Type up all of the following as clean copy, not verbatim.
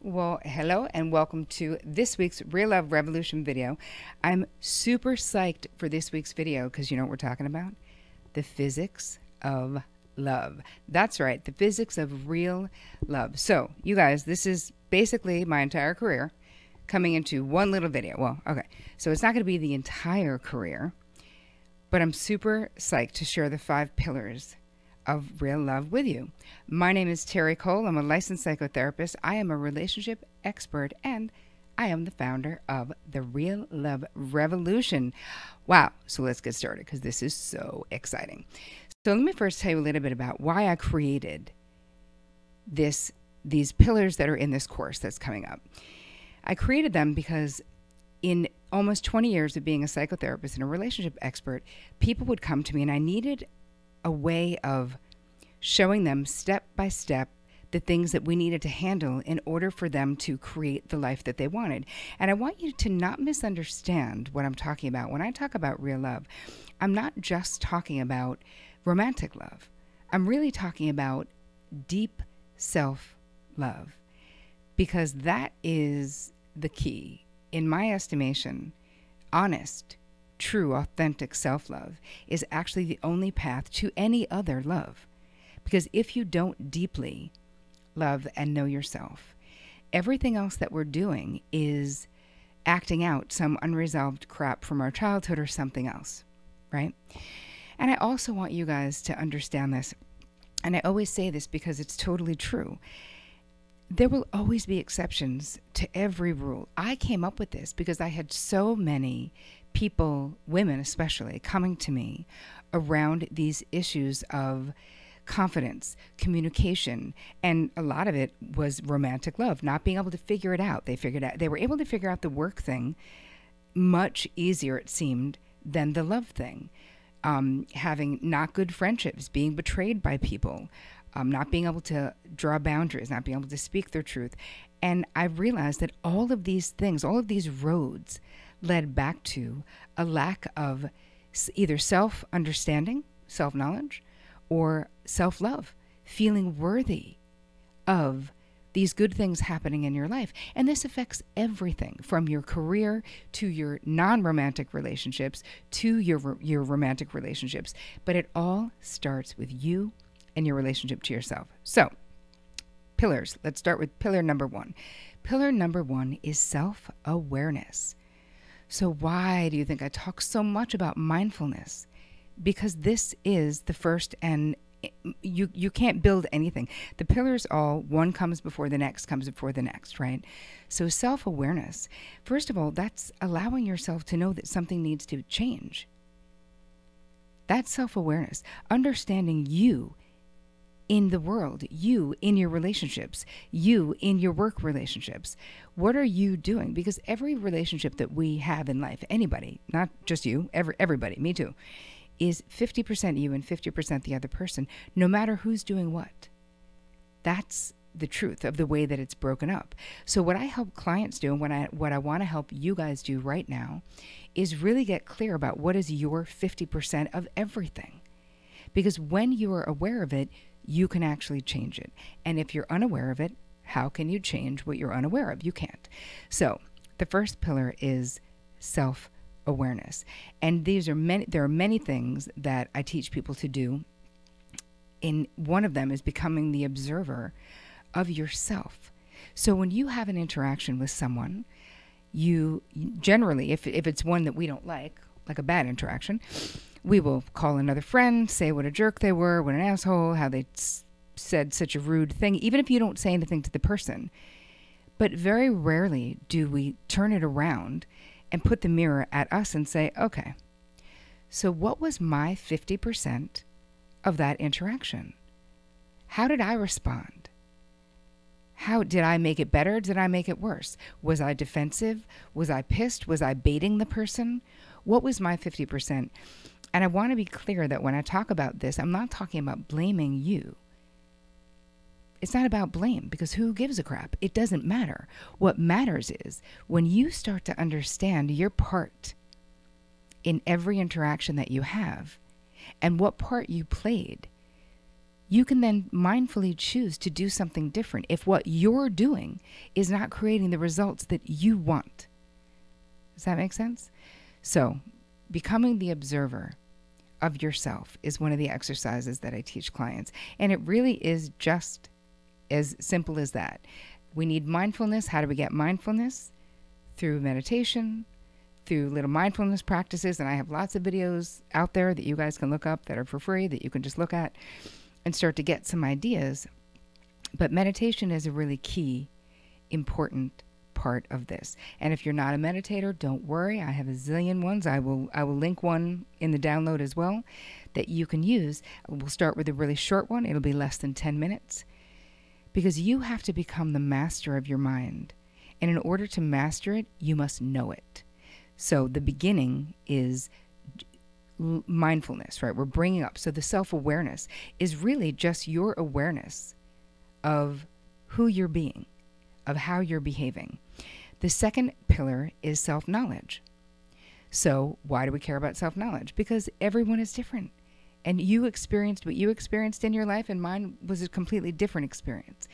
Well, hello and welcome to this week's Real Love Revolution video. I'm super psyched for this week's video because you know what we're talking about? The physics of love. That's right, the physics of real love. So, you guys, this is basically my entire career coming into one little video. Well, okay, so it's not going to be the entire career, but I'm super psyched to share the 5 pillars of real love with you. My name is Terri Cole. I'm a licensed psychotherapist. I am a relationship expert, and I am the founder of the Real Love Revolution. Wow. So let's get started because this is so exciting. So let me first tell you a little bit about why I created these pillars that are in this course that's coming up. I created them because in almost 20 years of being a psychotherapist and a relationship expert, people would come to me and I needed a way of showing them step by step the things that we needed to handle in order for them to create the life that they wanted. And I want you to not misunderstand what I'm talking about. When I talk about real love, I'm not just talking about romantic love. I'm really talking about deep self-love, because that is the key. In my estimation, honest, true, authentic self-love is actually the only path to any other love. Because if you don't deeply love and know yourself, everything else that we're doing is acting out some unresolved crap from our childhood or something else, right? And I also want you guys to understand this, and I always say this because it's totally true. There will always be exceptions to every rule. I came up with this because I had so many people, women especially, coming to me around these issues of confidence, communication, and a lot of it was romantic love, not being able to figure it out. They were able to figure out the work thing much easier, it seemed, than the love thing. Having not good friendships, being betrayed by people, not being able to draw boundaries, not being able to speak their truth. And I realized that all of these things, all of these roads led back to a lack of either self-understanding, self-knowledge, or self-love, feeling worthy of these good things happening in your life. And this affects everything from your career to your non-romantic relationships to your romantic relationships. But it all starts with you and your relationship to yourself. So, pillars. Let's start with pillar number 1. Pillar number 1 is self-awareness. So why do you think I talk so much about mindfulness? Because this is the first, and you can't build anything. The pillars all, one comes before the next, comes before the next, right? So self-awareness, first of all, that's allowing yourself to know that something needs to change. That's self-awareness. Understanding you in the world, you in your relationships, you in your work relationships. What are you doing? Because every relationship that we have in life, anybody, not just you, everybody, me too, is 50% you and 50% the other person, no matter who's doing what. That's the truth of the way that it's broken up. So what I help clients do, and what I want to help you guys do right now, is really get clear about what is your 50% of everything. Because when you are aware of it, you can actually change it. And if you're unaware of it, how can you change what you're unaware of? You can't. So the first pillar is self-awareness. And there are many things that I teach people to do. And one of them is becoming the observer of yourself. So when you have an interaction with someone, you generally, if it's one that we don't like a bad interaction, we will call another friend, say what a jerk they were, what an asshole, how they said such a rude thing, even if you don't say anything to the person. But very rarely do we turn it around and put the mirror at us and say, okay, so what was my 50% of that interaction? How did I respond? How did I make it better? Did I make it worse? Was I defensive? Was I pissed? Was I baiting the person? What was my 50%? And I want to be clear that when I talk about this, I'm not talking about blaming you. It's not about blame, because who gives a crap? It doesn't matter. What matters is when you start to understand your part in every interaction that you have and what part you played, you can then mindfully choose to do something different if what you're doing is not creating the results that you want. Does that make sense? So, becoming the observer of yourself is one of the exercises that I teach clients. And it really is just as simple as that. We need mindfulness. How do we get mindfulness? Through meditation, through little mindfulness practices. And I have lots of videos out there that you guys can look up that are for free, that you can just look at and start to get some ideas. But meditation is a really key, important part of this. And if you're not a meditator, don't worry. I have a zillion ones. I will link one in the download as well that you can use. We'll start with a really short one. It'll be less than 10 minutes because you have to become the master of your mind. And in order to master it, you must know it. So the beginning is mindfulness, right? We're bringing up. So the self-awareness is really just your awareness of who you're being, of how you're behaving. The second pillar is self-knowledge. So why do we care about self-knowledge? Because everyone is different. And you experienced what you experienced in your life, and mine was a completely different experience.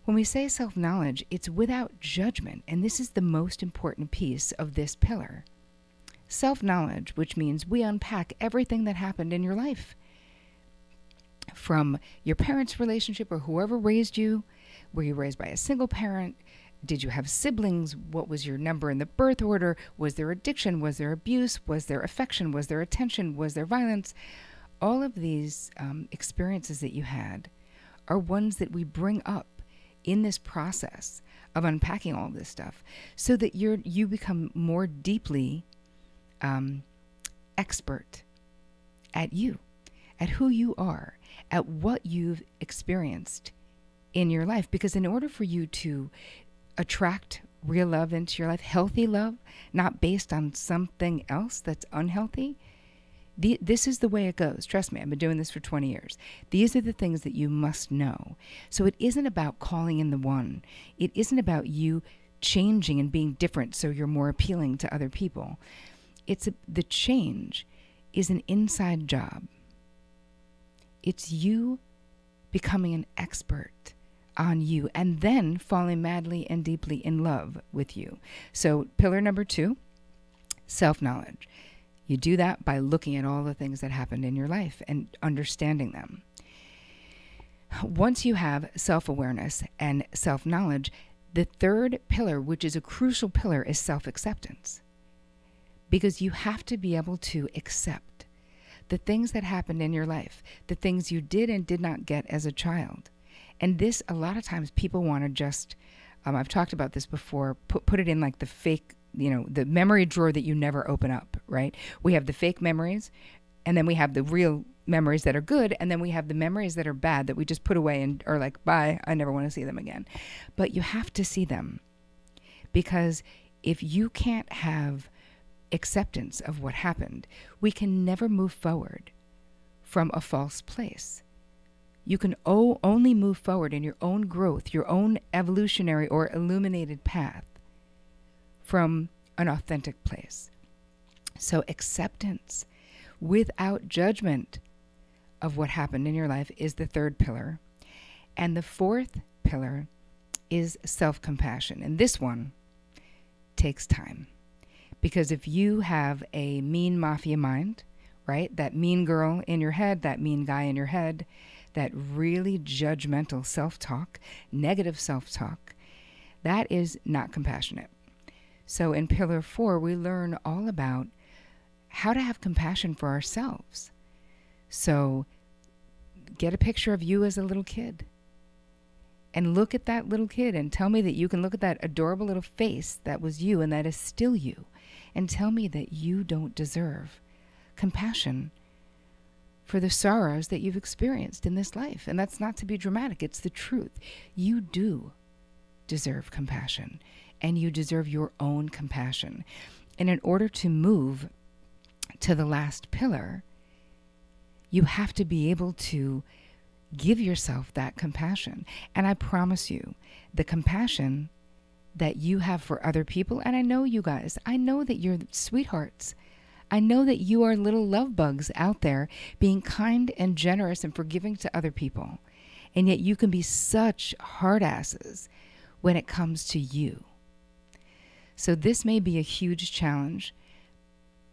When we say self-knowledge, it's without judgment. And this is the most important piece of this pillar. Self-knowledge, which means we unpack everything that happened in your life. From your parents' relationship or whoever raised you. Were you raised by a single parent? Did you have siblings? What was your number in the birth order? Was there addiction? Was there abuse? Was there affection? Was there attention? Was there violence? All of these experiences that you had are ones that we bring up in this process of unpacking all this stuff so that you become more deeply expert at you, at who you are, at what you've experienced in your life. Because in order for you to attract real love into your life, healthy love, not based on something else that's unhealthy, this is the way it goes. Trust me, I've been doing this for 20 years. These are the things that you must know. So it isn't about calling in the one. It isn't about you changing and being different so you're more appealing to other people. The change is an inside job. It's you becoming an expert on you and then falling madly and deeply in love with you. So pillar number 2, self-knowledge. You do that by looking at all the things that happened in your life and understanding them. Once you have self-awareness and self-knowledge, the third pillar, which is a crucial pillar, is self-acceptance. Because you have to be able to accept the things that happened in your life, the things you did and did not get as a child. And this, a lot of times people want to just, I've talked about this before, put it in like the fake, the memory drawer that you never open up, right? We have the fake memories, and then we have the real memories that are good, and then we have the memories that are bad that we just put away and are like, bye, I never want to see them again. But you have to see them, because if you can't have acceptance of what happened, we can never move forward from a false place. You can only move forward in your own growth, your own evolutionary or illuminated path from an authentic place. So acceptance without judgment of what happened in your life is the third pillar. And the fourth pillar is self-compassion. And this one takes time. Because if you have a mean mafia mind, right, that mean girl in your head, that mean guy in your head, that really judgmental self-talk, negative self-talk, that is not compassionate. So in pillar 4, we learn all about how to have compassion for ourselves. So get a picture of you as a little kid and look at that little kid and tell me that you can look at that adorable little face that was you and that is still you, and tell me that you don't deserve compassion for the sorrows that you've experienced in this life. And that's not to be dramatic. It's the truth. You do deserve compassion, and you deserve your own compassion. And in order to move to the last pillar, you have to be able to give yourself that compassion. And I promise you, the compassion that you have for other people, and I know you guys, I know that you're sweethearts. I know that you are little love bugs out there being kind and generous and forgiving to other people. And yet you can be such hard asses when it comes to you. So this may be a huge challenge,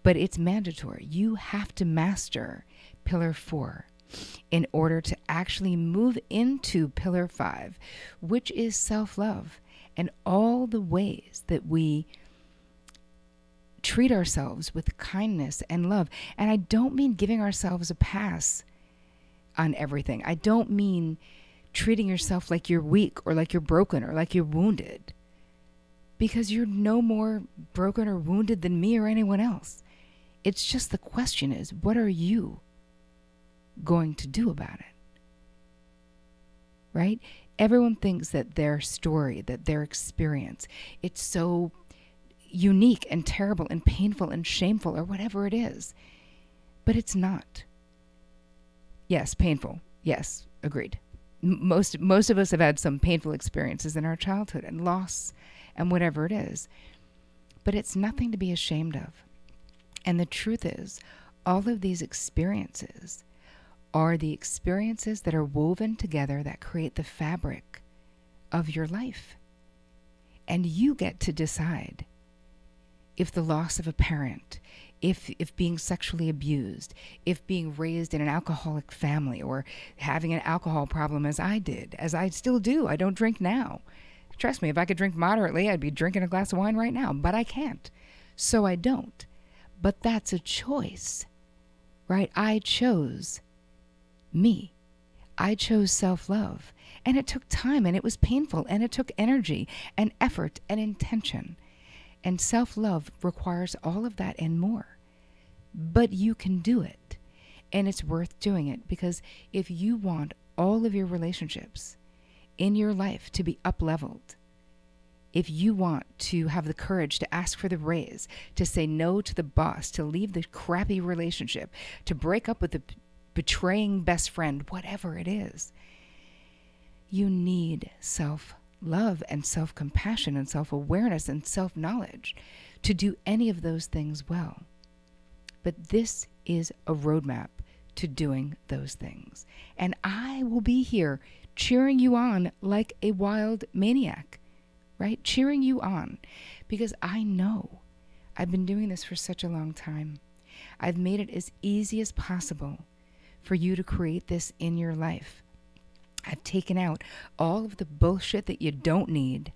but it's mandatory. You have to master Pillar 4 in order to actually move into Pillar 5, which is self-love and all the ways that we treat ourselves with kindness and love. And I don't mean giving ourselves a pass on everything. I don't mean treating yourself like you're weak or like you're broken or like you're wounded, because you're no more broken or wounded than me or anyone else. It's just the question is, what are you going to do about it? Right? Everyone thinks that their story, that their experience, it's so unique and terrible and painful and shameful or whatever it is. But it's not. Yes, painful. Yes, agreed. Most of us have had some painful experiences in our childhood and loss and whatever it is. But it's nothing to be ashamed of. And the truth is, all of these experiences are the experiences that are woven together that create the fabric of your life. And you get to decide if the loss of a parent, if being sexually abused, if being raised in an alcoholic family or having an alcohol problem as I did, as I still do. I don't drink now. Trust me, if I could drink moderately, I'd be drinking a glass of wine right now, but I can't. So I don't. But that's a choice, right? I chose me. I chose self-love. And it took time and it was painful and it took energy and effort and intention. And self-love requires all of that and more. But you can do it. And it's worth doing it, because if you want all of your relationships in your life to be up-leveled, if you want to have the courage to ask for the raise, to say no to the boss, to leave the crappy relationship, to break up with the betraying best friend, whatever it is, you need self-love and self-compassion and self-awareness and self-knowledge to do any of those things well. But this is a roadmap to doing those things. And I will be here cheering you on like a wild maniac, right? Cheering you on, because I know I've been doing this for such a long time. I've made it as easy as possible for you to create this in your life. I've taken out all of the bullshit that you don't need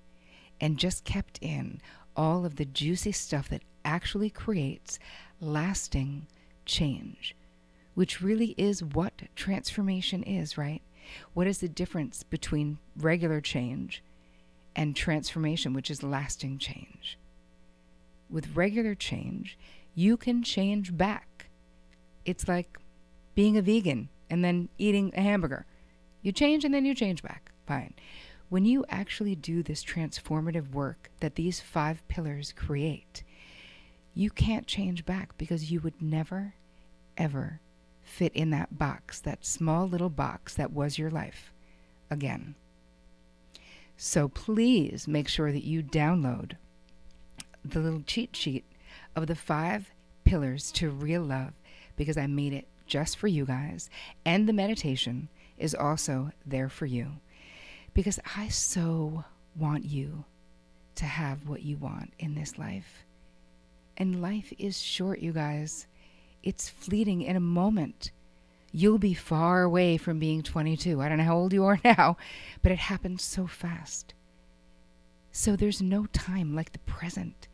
and just kept in all of the juicy stuff that actually creates lasting change, which really is what transformation is, right? What is the difference between regular change and transformation, which is lasting change? With regular change, you can change back. It's like being a vegan and then eating a hamburger. You change and then you change back. Fine. When you actually do this transformative work that these 5 pillars create, you can't change back, because you would never, ever fit in that box, that small little box that was your life again. So please make sure that you download the little cheat sheet of the 5 pillars to real love, because I made it just for you guys. And the meditation is also there for you, because I so want you to have what you want in this life. And life is short, you guys. It's fleeting. In a moment, you'll be far away from being 22. I don't know how old you are now, but it happens so fast. So there's no time like the present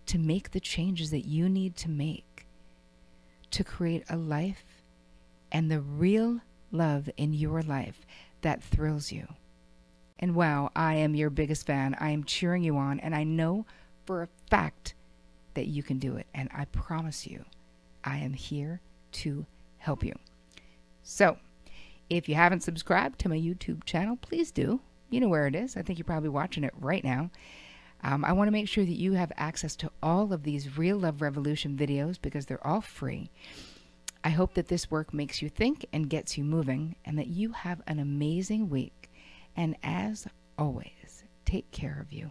to make the changes that you need to make to create a life and the real love in your life that thrills you. And wow, I am your biggest fan. I am cheering you on, and I know for a fact that you can do it. And I promise you, I am here to help you. So, if you haven't subscribed to my YouTube channel, please do. You know where it is. I think you're probably watching it right now. I want to make sure that you have access to all of these Real Love Revolution videos, because they're all free. I hope that this work makes you think and gets you moving, and that you have an amazing week. And as always, take care of you.